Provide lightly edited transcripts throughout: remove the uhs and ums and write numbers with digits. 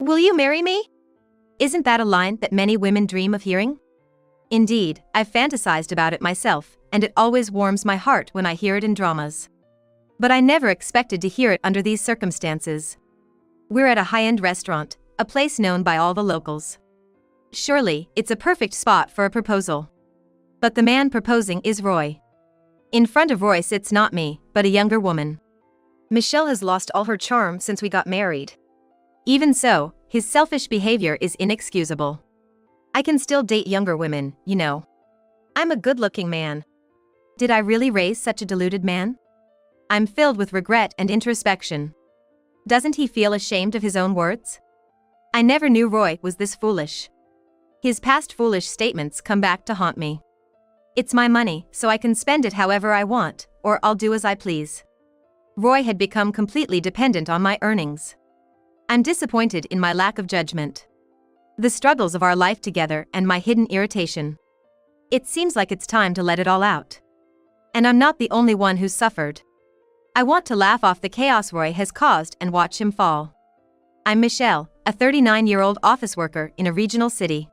Will you marry me? Isn't that a line that many women dream of hearing? Indeed, I've fantasized about it myself, and it always warms my heart when I hear it in dramas. But I never expected to hear it under these circumstances. We're at a high-end restaurant, a place known by all the locals. Surely, it's a perfect spot for a proposal. But the man proposing is Roy. In front of Roy sits not me, but a younger woman. Michelle has lost all her charm since we got married. Even so, his selfish behavior is inexcusable. I can still date younger women, you know. I'm a good-looking man. Did I really raise such a deluded man? I'm filled with regret and introspection. Doesn't he feel ashamed of his own words? I never knew Roy was this foolish. His past foolish statements come back to haunt me. It's my money, so I can spend it however I want, or I'll do as I please. Roy had become completely dependent on my earnings. I'm disappointed in my lack of judgment. The struggles of our life together and my hidden irritation. It seems like it's time to let it all out. And I'm not the only one who's suffered. I want to laugh off the chaos Roy has caused and watch him fall. I'm Michelle, a 39-year-old office worker in a regional city.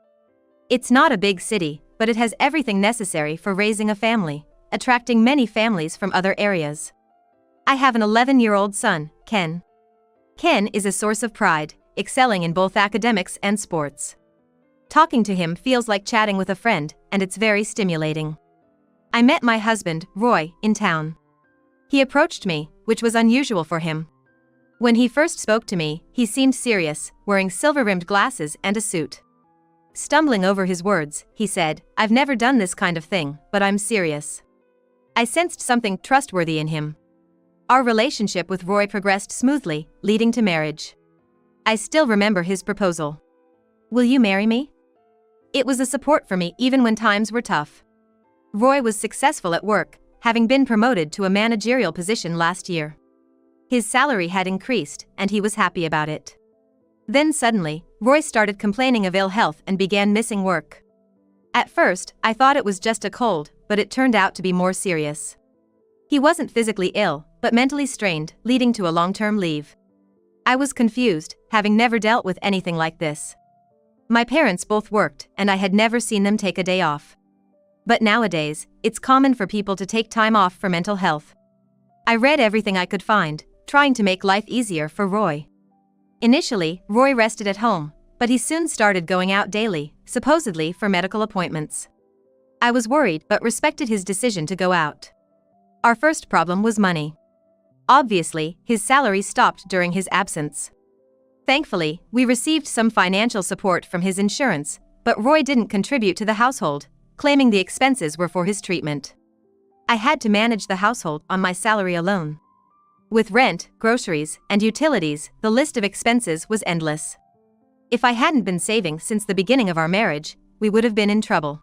It's not a big city, but it has everything necessary for raising a family, attracting many families from other areas. I have an 11-year-old son, Ken. Ken is a source of pride, excelling in both academics and sports. Talking to him feels like chatting with a friend, and it's very stimulating. I met my husband, Roy, in town. He approached me, which was unusual for him. When he first spoke to me, he seemed serious, wearing silver-rimmed glasses and a suit. Stumbling over his words, he said, "I've never done this kind of thing, but I'm serious." I sensed something trustworthy in him. Our relationship with Roy progressed smoothly, leading to marriage. I still remember his proposal. "Will you marry me?" It was a support for me even when times were tough. Roy was successful at work, having been promoted to a managerial position last year. His salary had increased, and he was happy about it. Then suddenly, Roy started complaining of ill health and began missing work. At first, I thought it was just a cold, but it turned out to be more serious. He wasn't physically ill, but mentally strained, leading to a long-term leave. I was confused, having never dealt with anything like this. My parents both worked, and I had never seen them take a day off. But nowadays, it's common for people to take time off for mental health. I read everything I could find, trying to make life easier for Roy. Initially, Roy rested at home, but he soon started going out daily, supposedly for medical appointments. I was worried but respected his decision to go out. Our first problem was money. Obviously, his salary stopped during his absence. Thankfully, we received some financial support from his insurance, but Roy didn't contribute to the household, claiming the expenses were for his treatment. I had to manage the household on my salary alone. With rent, groceries, and utilities, the list of expenses was endless. If I hadn't been saving since the beginning of our marriage, we would have been in trouble.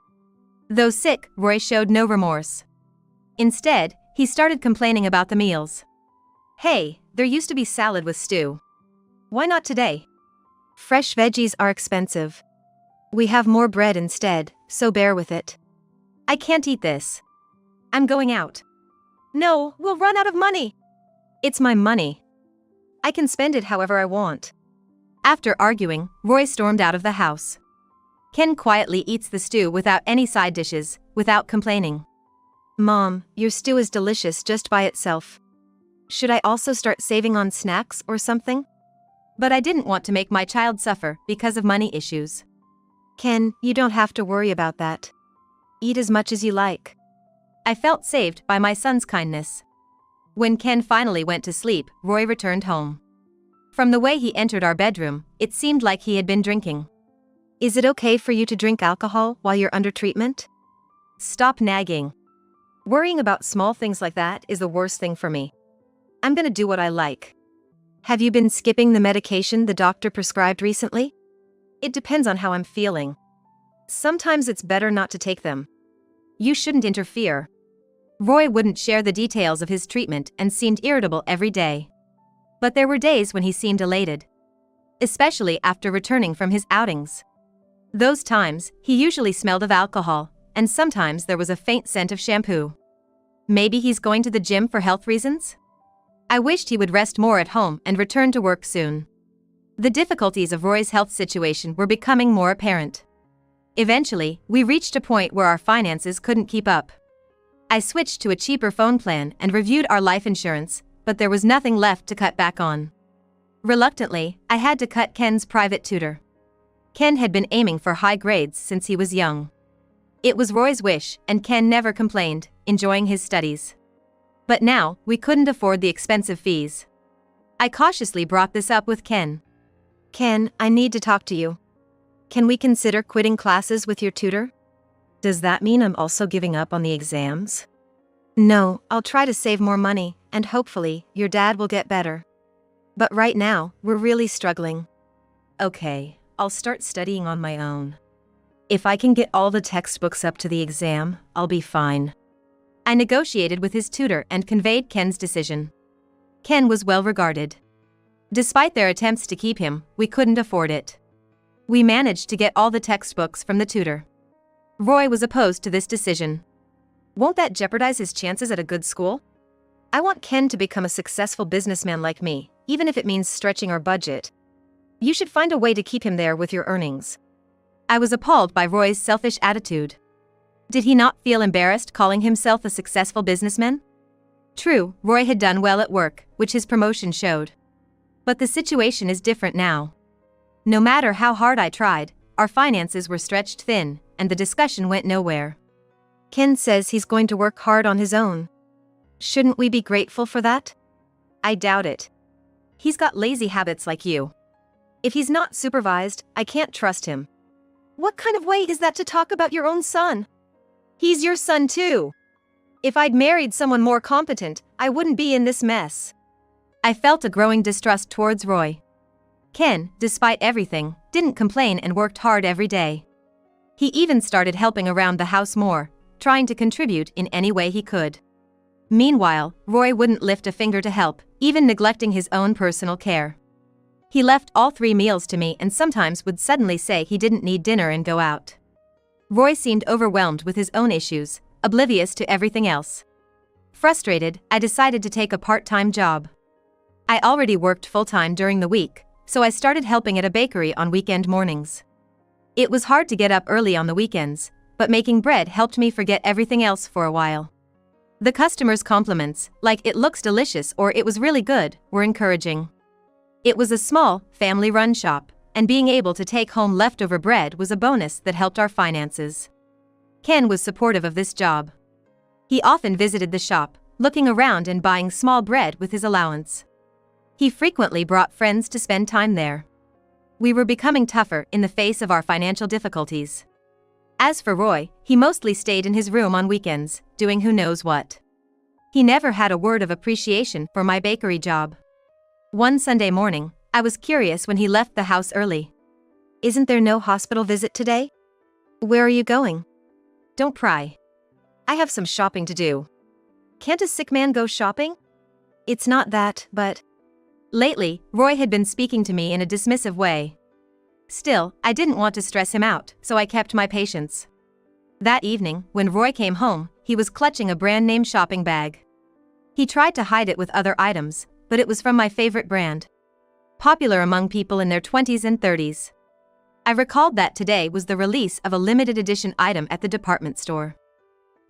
Though sick, Roy showed no remorse. Instead, he started complaining about the meals. "Hey, there used to be salad with stew. Why not today? Fresh veggies are expensive. We have more bread instead, so bear with it. I can't eat this. I'm going out." "No, we'll run out of money." "It's my money. I can spend it however I want." After arguing, Roy stormed out of the house. Ken quietly eats the stew without any side dishes, without complaining. "Mom, your stew is delicious just by itself. Should I also start saving on snacks or something?" But I didn't want to make my child suffer because of money issues. "Ken, you don't have to worry about that. Eat as much as you like." I felt saved by my son's kindness. When Ken finally went to sleep, Roy returned home. From the way he entered our bedroom, it seemed like he had been drinking. "Is it okay for you to drink alcohol while you're under treatment?" "Stop nagging. Worrying about small things like that is the worst thing for me. I'm gonna do what I like." "Have you been skipping the medication the doctor prescribed recently?" "It depends on how I'm feeling. Sometimes it's better not to take them." "You shouldn't interfere." Roy wouldn't share the details of his treatment and seemed irritable every day. But there were days when he seemed elated. Especially after returning from his outings. Those times, he usually smelled of alcohol, and sometimes there was a faint scent of shampoo. Maybe he's going to the gym for health reasons? I wished he would rest more at home and return to work soon. The difficulties of Roy's health situation were becoming more apparent. Eventually, we reached a point where our finances couldn't keep up. I switched to a cheaper phone plan and reviewed our life insurance, but there was nothing left to cut back on. Reluctantly, I had to cut Ken's private tutor. Ken had been aiming for high grades since he was young. It was Roy's wish, and Ken never complained, enjoying his studies. But now, we couldn't afford the expensive fees. I cautiously brought this up with Ken. "Ken, I need to talk to you. Can we consider quitting classes with your tutor?" "Does that mean I'm also giving up on the exams?" "No, I'll try to save more money, and hopefully, your dad will get better. But right now, we're really struggling." "Okay, I'll start studying on my own. If I can get all the textbooks up to the exam, I'll be fine." I negotiated with his tutor and conveyed Ken's decision. Ken was well regarded. Despite their attempts to keep him, we couldn't afford it. We managed to get all the textbooks from the tutor. Roy was opposed to this decision. "Won't that jeopardize his chances at a good school? I want Ken to become a successful businessman like me, even if it means stretching our budget. You should find a way to keep him there with your earnings." I was appalled by Roy's selfish attitude. Did he not feel embarrassed calling himself a successful businessman? True, Roy had done well at work, which his promotion showed. But the situation is different now. No matter how hard I tried, our finances were stretched thin, and the discussion went nowhere. "Ken says he's going to work hard on his own. Shouldn't we be grateful for that?" "I doubt it. He's got lazy habits like you. If he's not supervised, I can't trust him." "What kind of way is that to talk about your own son? He's your son too. If I'd married someone more competent, I wouldn't be in this mess." I felt a growing distrust towards Roy. Ken, despite everything, didn't complain and worked hard every day. He even started helping around the house more, trying to contribute in any way he could. Meanwhile, Roy wouldn't lift a finger to help, even neglecting his own personal care. He left all 3 meals to me and sometimes would suddenly say he didn't need dinner and go out. Roy seemed overwhelmed with his own issues, oblivious to everything else. Frustrated, I decided to take a part-time job. I already worked full-time during the week, so I started helping at a bakery on weekend mornings. It was hard to get up early on the weekends, but making bread helped me forget everything else for a while. The customers' compliments, like "it looks delicious" or "it was really good," were encouraging. It was a small, family-run shop, and being able to take home leftover bread was a bonus that helped our finances. Ken was supportive of this job. He often visited the shop, looking around and buying small bread with his allowance. He frequently brought friends to spend time there. We were becoming tougher in the face of our financial difficulties. As for Roy, he mostly stayed in his room on weekends, doing who knows what. He never had a word of appreciation for my bakery job. One Sunday morning, I was curious when he left the house early. "Isn't there no hospital visit today? Where are you going?" "Don't pry. I have some shopping to do." "Can't a sick man go shopping?" "It's not that, but..." Lately, Roy had been speaking to me in a dismissive way. Still, I didn't want to stress him out, so I kept my patience. That evening, when Roy came home, he was clutching a brand-name shopping bag. He tried to hide it with other items, but it was from my favorite brand. Popular among people in their 20s and 30s. I recalled that today was the release of a limited edition item at the department store.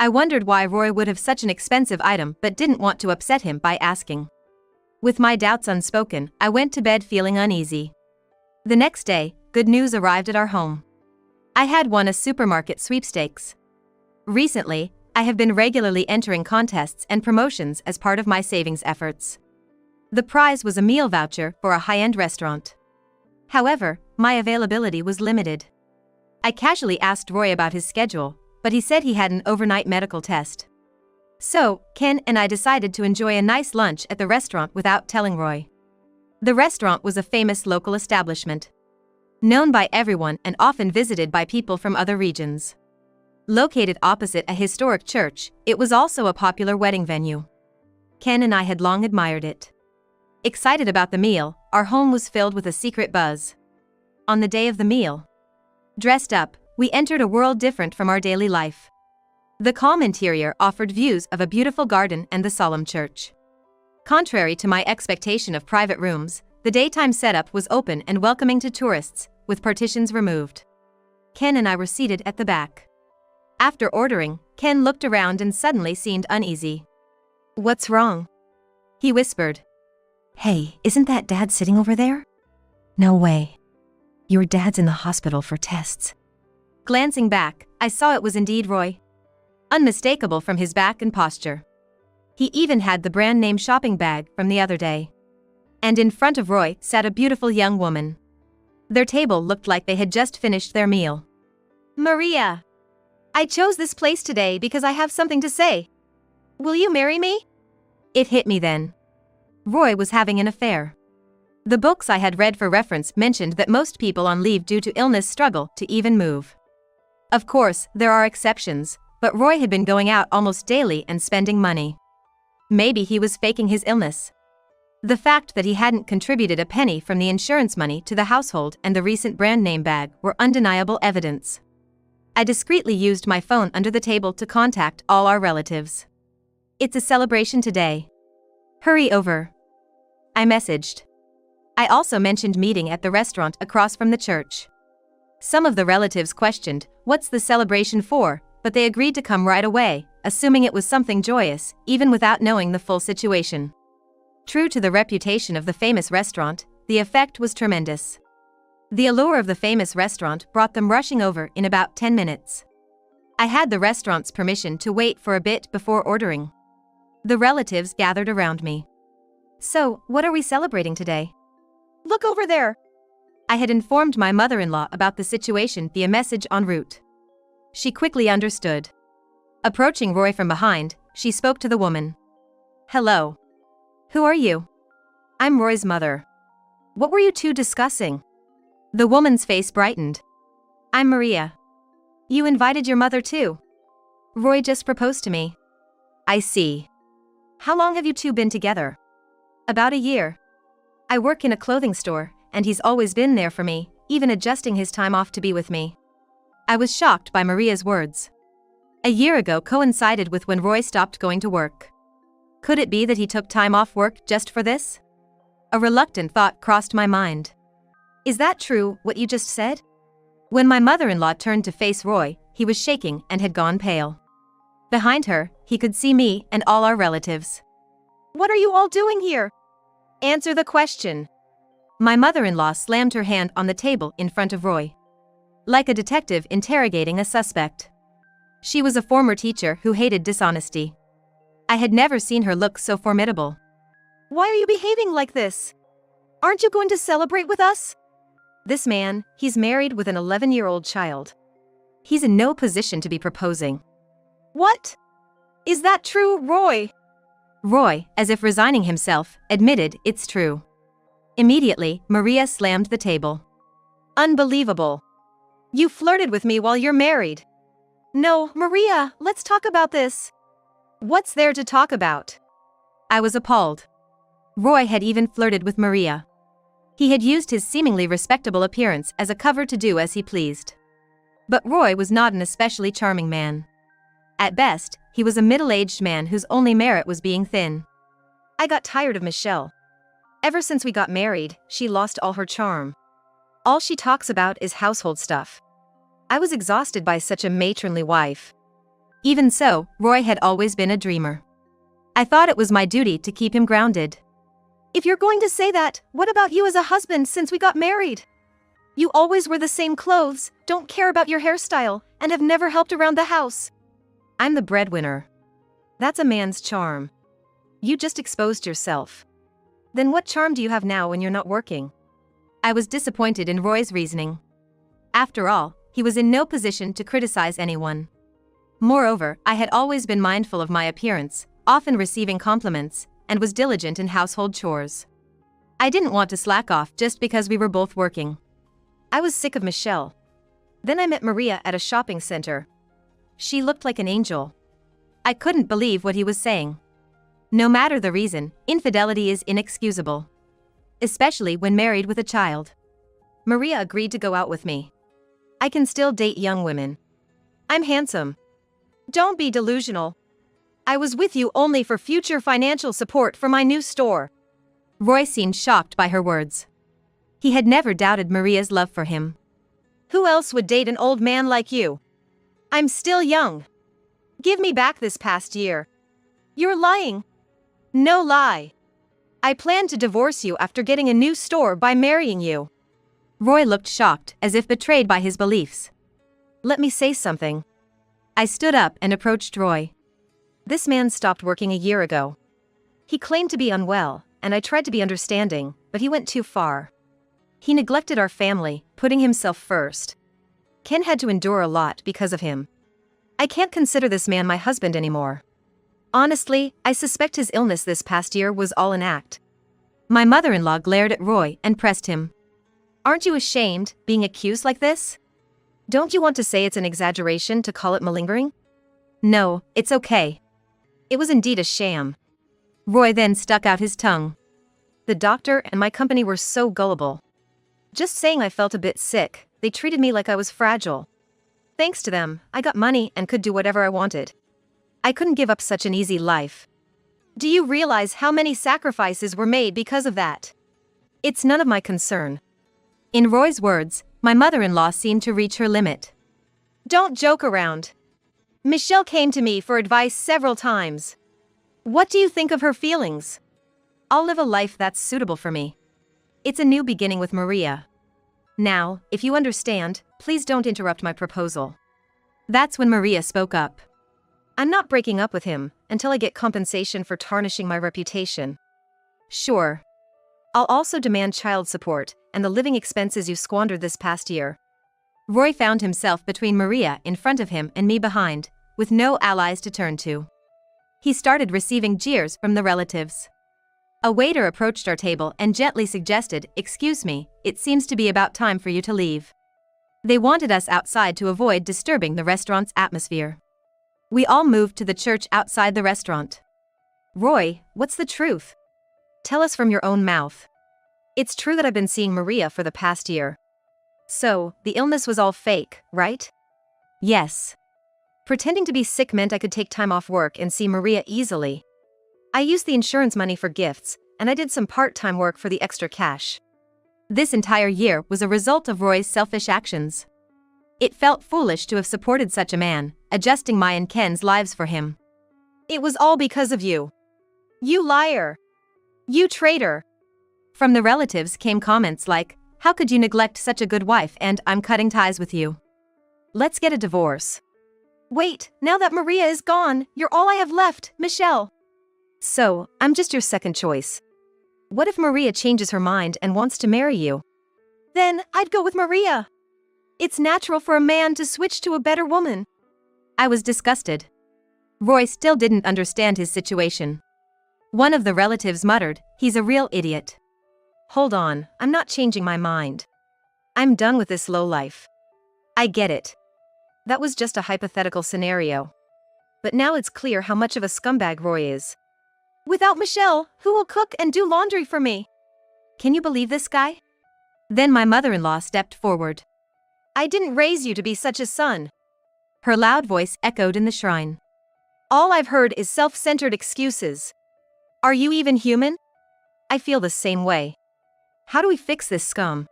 I wondered why Roy would have such an expensive item but didn't want to upset him by asking. With my doubts unspoken, I went to bed feeling uneasy. The next day, good news arrived at our home. I had won a supermarket sweepstakes. Recently, I have been regularly entering contests and promotions as part of my savings efforts. The prize was a meal voucher for a high-end restaurant. However, my availability was limited. I casually asked Roy about his schedule, but he said he had an overnight medical test. So, Ken and I decided to enjoy a nice lunch at the restaurant without telling Roy. The restaurant was a famous local establishment, known by everyone and often visited by people from other regions. Located opposite a historic church, it was also a popular wedding venue. Ken and I had long admired it. Excited about the meal, our home was filled with a secret buzz. On the day of the meal, dressed up, we entered a world different from our daily life. The calm interior offered views of a beautiful garden and the solemn church. Contrary to my expectation of private rooms, The daytime setup was open and welcoming to tourists, with partitions removed. Ken and I were seated at the back. After ordering, Ken looked around and suddenly seemed uneasy. "What's wrong?" he whispered. "Hey, isn't that Dad sitting over there?" "No way. Your dad's in the hospital for tests." Glancing back, I saw it was indeed Roy. Unmistakable from his back and posture. He even had the brand name shopping bag from the other day. And in front of Roy sat a beautiful young woman. Their table looked like they had just finished their meal. "Maria, I chose this place today because I have something to say. Will you marry me?" It hit me then. Roy was having an affair. The books I had read for reference mentioned that most people on leave due to illness struggle to even move. Of course, there are exceptions, but Roy had been going out almost daily and spending money. Maybe he was faking his illness. The fact that he hadn't contributed a penny from the insurance money to the household and the recent brand name bag were undeniable evidence. I discreetly used my phone under the table to contact all our relatives. "It's a celebration today. Hurry over," I messaged. I also mentioned meeting at the restaurant across from the church. Some of the relatives questioned, "What's the celebration for?" but they agreed to come right away, assuming it was something joyous, even without knowing the full situation. True to the reputation of the famous restaurant, the effect was tremendous. The allure of the famous restaurant brought them rushing over in about 10 minutes. I had the restaurant's permission to wait for a bit before ordering. The relatives gathered around me. "So, what are we celebrating today?" "Look over there." I had informed my mother-in-law about the situation via message en route. She quickly understood. Approaching Roy from behind, she spoke to the woman. "Hello. Who are you?" "I'm Roy's mother." "What were you two discussing?" The woman's face brightened. "I'm Maria." "You invited your mother too?" "Roy just proposed to me." "I see. How long have you two been together?" "About a year. I work in a clothing store, and he's always been there for me, even adjusting his time off to be with me." I was shocked by Maria's words. A year ago coincided with when Roy stopped going to work. Could it be that he took time off work just for this? A reluctant thought crossed my mind. "Is that true, what you just said?" When my mother-in-law turned to face Roy, he was shaking and had gone pale. Behind her, he could see me and all our relatives. "What are you all doing here?" "Answer the question." My mother-in-law slammed her hand on the table in front of Roy. Like a detective interrogating a suspect. She was a former teacher who hated dishonesty. I had never seen her look so formidable. "Why are you behaving like this? Aren't you going to celebrate with us?" "This man, he's married with an 11-year-old child. He's in no position to be proposing." "What? Is that true, Roy?" Roy, as if resigning himself, admitted it's true. Immediately, Maria slammed the table. "Unbelievable. You flirted with me while you're married." "No, Maria, let's talk about this." "What's there to talk about?" I was appalled. Roy had even flirted with Maria. He had used his seemingly respectable appearance as a cover to do as he pleased. But Roy was not an especially charming man. At best, he was a middle-aged man whose only merit was being thin. I got tired of Michelle. Ever since we got married, she lost all her charm. All she talks about is household stuff. I was exhausted by such a matronly wife. Even so, Roy had always been a dreamer. I thought it was my duty to keep him grounded. "If you're going to say that, what about you as a husband since we got married? You always wear the same clothes, don't care about your hairstyle, and have never helped around the house." "I'm the breadwinner. That's a man's charm. You just exposed yourself. Then what charm do you have now when you're not working?" I was disappointed in Roy's reasoning. After all, he was in no position to criticize anyone. Moreover, I had always been mindful of my appearance, often receiving compliments, and was diligent in household chores. I didn't want to slack off just because we were both working. I was sick of Michelle. Then I met Maria at a shopping center. She looked like an angel. I couldn't believe what he was saying. No matter the reason, infidelity is inexcusable. Especially when married with a child. Maria agreed to go out with me. I can still date young women. I'm handsome. Don't be delusional. I was with you only for future financial support for my new store. Roy seemed shocked by her words. He had never doubted Maria's love for him. Who else would date an old man like you? I'm still young. Give me back this past year. You're lying. No lie. I plan to divorce you after getting a new store by marrying you. Roy looked shocked, as if betrayed by his beliefs. Let me say something. I stood up and approached Roy. This man stopped working a year ago. He claimed to be unwell, and I tried to be understanding, but he went too far. He neglected our family, putting himself first. Ken had to endure a lot because of him. I can't consider this man my husband anymore. Honestly, I suspect his illness this past year was all an act. My mother-in-law glared at Roy and pressed him. Aren't you ashamed, being accused like this? Don't you want to say it's an exaggeration to call it malingering? No, it's okay. It was indeed a sham. Roy then stuck out his tongue. The doctor and my company were so gullible. Just saying I felt a bit sick, they treated me like I was fragile. Thanks to them, I got money and could do whatever I wanted. I couldn't give up such an easy life. Do you realize how many sacrifices were made because of that? It's none of my concern. In Roy's words, my mother-in-law seemed to reach her limit. Don't joke around. Michelle came to me for advice several times. What do you think of her feelings? I'll live a life that's suitable for me. It's a new beginning with Maria. Now, if you understand, please don't interrupt my proposal. That's when Maria spoke up. I'm not breaking up with him until I get compensation for tarnishing my reputation. Sure. I'll also demand child support and the living expenses you squandered this past year. Roy found himself between Maria in front of him and me behind, with no allies to turn to. He started receiving jeers from the relatives. A waiter approached our table and gently suggested, "Excuse me, it seems to be about time for you to leave." They wanted us outside to avoid disturbing the restaurant's atmosphere. We all moved to the church outside the restaurant. Roy, what's the truth? Tell us from your own mouth. It's true that I've been seeing Maria for the past year. So, the illness was all fake, right? Yes. Pretending to be sick meant I could take time off work and see Maria easily. I used the insurance money for gifts, and I did some part-time work for the extra cash. This entire year was a result of Roy's selfish actions. It felt foolish to have supported such a man, adjusting my and Ken's lives for him. It was all because of you. You liar. You traitor. From the relatives came comments like, "How could you neglect such a good wife?" and "I'm cutting ties with you. Let's get a divorce." Wait, now that Maria is gone, you're all I have left, Michelle. So, I'm just your second choice. What if Maria changes her mind and wants to marry you? Then, I'd go with Maria. It's natural for a man to switch to a better woman. I was disgusted. Roy still didn't understand his situation. One of the relatives muttered, "He's a real idiot." Hold on, I'm not changing my mind. I'm done with this lowlife. I get it. That was just a hypothetical scenario. But now it's clear how much of a scumbag Roy is. Without Michelle, who will cook and do laundry for me? Can you believe this guy? Then my mother-in-law stepped forward. I didn't raise you to be such a son. Her loud voice echoed in the shrine. All I've heard is self-centered excuses. Are you even human? I feel the same way. How do we fix this scum?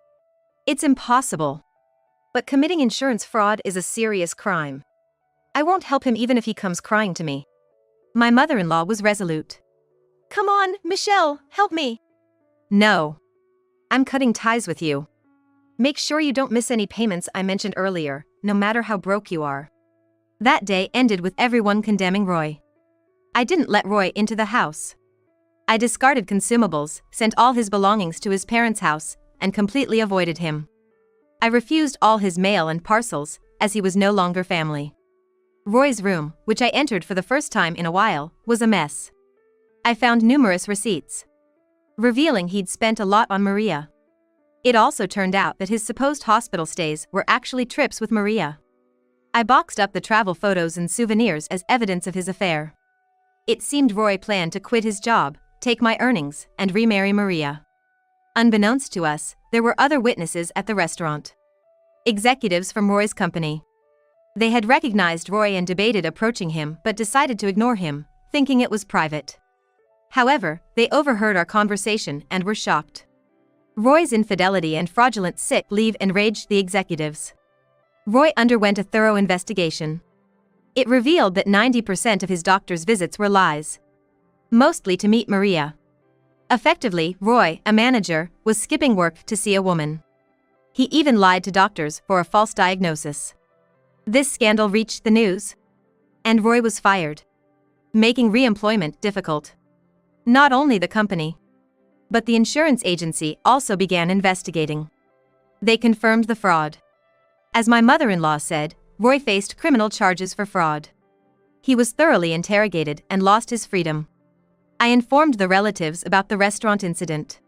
It's impossible. But committing insurance fraud is a serious crime. I won't help him even if he comes crying to me. My mother-in-law was resolute. Come on, Michelle, help me. No. I'm cutting ties with you. Make sure you don't miss any payments I mentioned earlier, no matter how broke you are. That day ended with everyone condemning Roy. I didn't let Roy into the house. I discarded consumables, sent all his belongings to his parents' house, and completely avoided him. I refused all his mail and parcels, as he was no longer family. Roy's room, which I entered for the first time in a while, was a mess. I found numerous receipts, revealing he'd spent a lot on Maria. It also turned out that his supposed hospital stays were actually trips with Maria. I boxed up the travel photos and souvenirs as evidence of his affair. It seemed Roy planned to quit his job, take my earnings, and remarry Maria. Unbeknownst to us, there were other witnesses at the restaurant. Executives from Roy's company. They had recognized Roy and debated approaching him but decided to ignore him, thinking it was private. However, they overheard our conversation and were shocked. Roy's infidelity and fraudulent sick leave enraged the executives. Roy underwent a thorough investigation. It revealed that 90% of his doctor's visits were lies. Mostly to meet Maria. Effectively, Roy, a manager, was skipping work to see a woman. He even lied to doctors for a false diagnosis. This scandal reached the news. And Roy was fired. Making re-employment difficult. Not only the company, but the insurance agency also began investigating. They confirmed the fraud. As my mother-in-law said, Roy faced criminal charges for fraud. He was thoroughly interrogated and lost his freedom. I informed the relatives about the restaurant incident.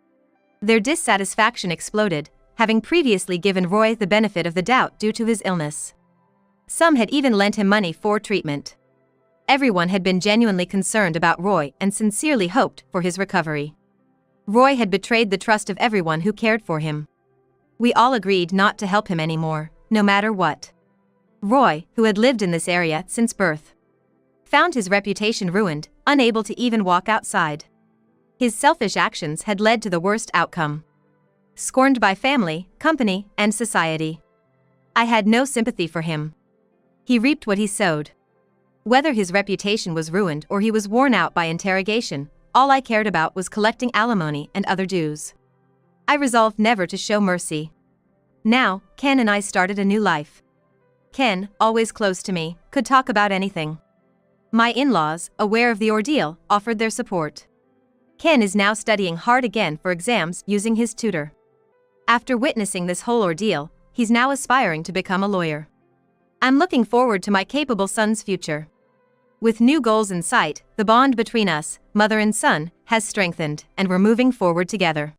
Their dissatisfaction exploded, having previously given Roy the benefit of the doubt due to his illness. Some had even lent him money for treatment. Everyone had been genuinely concerned about Roy and sincerely hoped for his recovery. Roy had betrayed the trust of everyone who cared for him. We all agreed not to help him anymore, no matter what. Roy, who had lived in this area since birth, found his reputation ruined, unable to even walk outside. His selfish actions had led to the worst outcome. Scorned by family, company, and society. I had no sympathy for him. He reaped what he sowed. Whether his reputation was ruined or he was worn out by interrogation, all I cared about was collecting alimony and other dues. I resolved never to show mercy. Now, Ken and I started a new life. Ken, always close to me, could talk about anything. My in-laws, aware of the ordeal, offered their support. Ken is now studying hard again for exams using his tutor. After witnessing this whole ordeal, he's now aspiring to become a lawyer. I'm looking forward to my capable son's future. With new goals in sight, the bond between us, mother and son, has strengthened, and we're moving forward together.